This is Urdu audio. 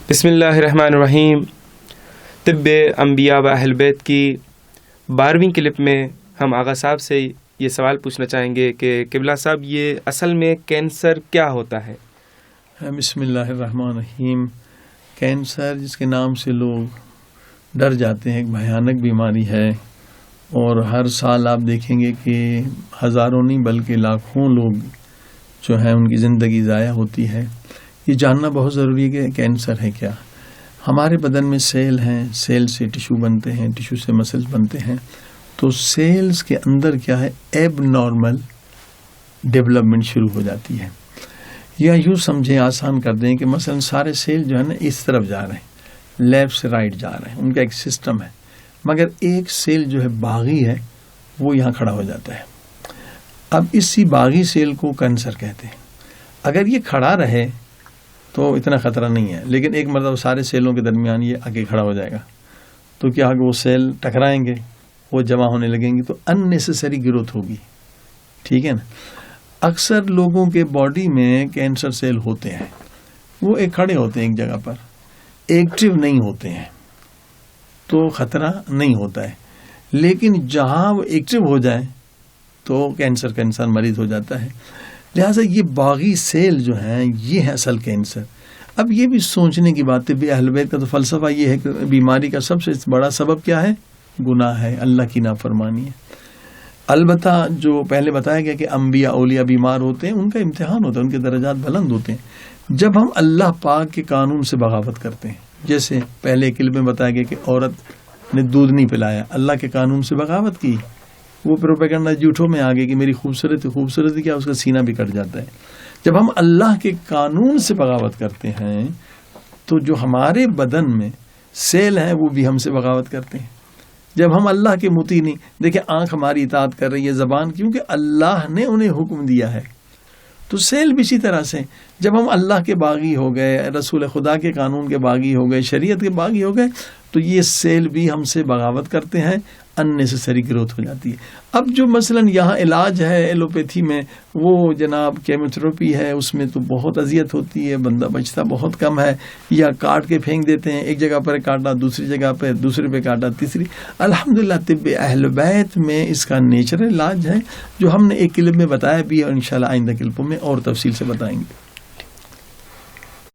بسم اللہ الرحمن الرحیم۔ طب انبیاء و اہل بیت کی 12ویں کلپ میں ہم آغا صاحب سے یہ سوال پوچھنا چاہیں گے کہ قبلہ صاحب، یہ اصل میں کینسر کیا ہوتا ہے؟ بسم اللہ الرحمن الرحیم۔ کینسر جس کے نام سے لوگ ڈر جاتے ہیں، ایک بھیانک بیماری ہے، اور ہر سال آپ دیکھیں گے کہ ہزاروں نہیں بلکہ لاکھوں لوگ جو ہیں ان کی زندگی ضائع ہوتی ہے۔ یہ جاننا بہت ضروری ہے کہ کینسر ہے کیا۔ ہمارے بدن میں سیل ہیں، سیل سے ٹیشو بنتے ہیں، ٹیشو سے مسلز بنتے ہیں، تو سیلز کے اندر کیا ہے، ایب نارمل ڈیولپمنٹ شروع ہو جاتی ہے۔ یا یوں سمجھیں، آسان کر دیں کہ مثلا سارے سیل جو ہے نا اس طرف جا رہے ہیں، لیفٹ سے رائٹ جا رہے ہیں، ان کا ایک سسٹم ہے، مگر ایک سیل جو ہے باغی ہے وہ یہاں کھڑا ہو جاتا ہے۔ اب اسی باغی سیل کو کینسر کہتے ہیں۔ اگر یہ کھڑا رہے تو اتنا خطرہ نہیں ہے، لیکن ایک مرتبہ سارے سیلوں کے درمیان یہ آگے کھڑا ہو جائے گا تو کیا ہوگا، وہ سیل ٹکرائیں گے، وہ جمع ہونے لگیں گے، تو ان نیسیسری گروتھ ہوگی۔ ٹھیک ہے نا۔ اکثر لوگوں کے باڈی میں کینسر سیل ہوتے ہیں، وہ ایک کھڑے ہوتے ہیں ایک جگہ پر، ایکٹیو نہیں ہوتے ہیں، تو خطرہ نہیں ہوتا ہے۔ لیکن جہاں وہ ایکٹیو ہو جائے تو کینسر کا انسان مریض ہو جاتا ہے۔ لہٰذا یہ باغی سیل جو ہیں یہ ہے اصل کینسر۔ اب یہ بھی سوچنے کی بات ہے، اہل بیت کا تو فلسفہ یہ ہے کہ بیماری کا سب سے بڑا سبب کیا ہے، گناہ ہے، اللہ کی نافرمانی ہے۔ البتہ جو پہلے بتایا گیا کہ انبیاء اولیاء بیمار ہوتے ہیں، ان کا امتحان ہوتا ہے، ان کے درجات بلند ہوتے ہیں جب ہم اللہ پاک کے قانون سے بغاوت کرتے ہیں۔ جیسے پہلے کلب میں بتایا گیا کہ عورت نے دودھ نہیں پلایا، اللہ کے قانون سے بغاوت کی، وہ پروپیگنڈا جھوٹوں میں آ گئی کہ میری خوبصورتی کیا، اس کا سینہ بھی کٹ جاتا ہے۔ جب ہم اللہ کے قانون سے بغاوت کرتے ہیں تو جو ہمارے بدن میں سیل ہیں وہ بھی ہم سے بغاوت کرتے ہیں۔ جب ہم اللہ کے مطیع نہیں، دیکھیں آنکھ ہماری اطاعت کر رہی ہے، زبان کیونکہ اللہ نے انہیں حکم دیا ہے، تو سیل بھی اسی طرح سے جب ہم اللہ کے باغی ہو گئے، رسول خدا کے قانون کے باغی ہو گئے، شریعت کے باغی ہو گئے، تو یہ سیل بھی ہم سے بغاوت کرتے ہیں، اننیسیسری گروتھ ہو جاتی ہے۔ اب جو مثلا یہاں علاج ہے ایلوپیتھی میں، وہ جناب کیموتھراپی ہے، اس میں تو بہت اذیت ہوتی ہے، بندہ بچتا بہت کم ہے، یا کاٹ کے پھینک دیتے ہیں، ایک جگہ پر کاٹا، دوسری جگہ پہ، دوسرے پہ کاٹا، تیسری۔ الحمدللہ طب اہل بیت میں اس کا نیچرل علاج ہے، جو ہم نے ایک کلپ میں بتایا بھی ہے، اور انشاءاللہ آئندہ کلپوں میں اور تفصیل سے بتائیں گے۔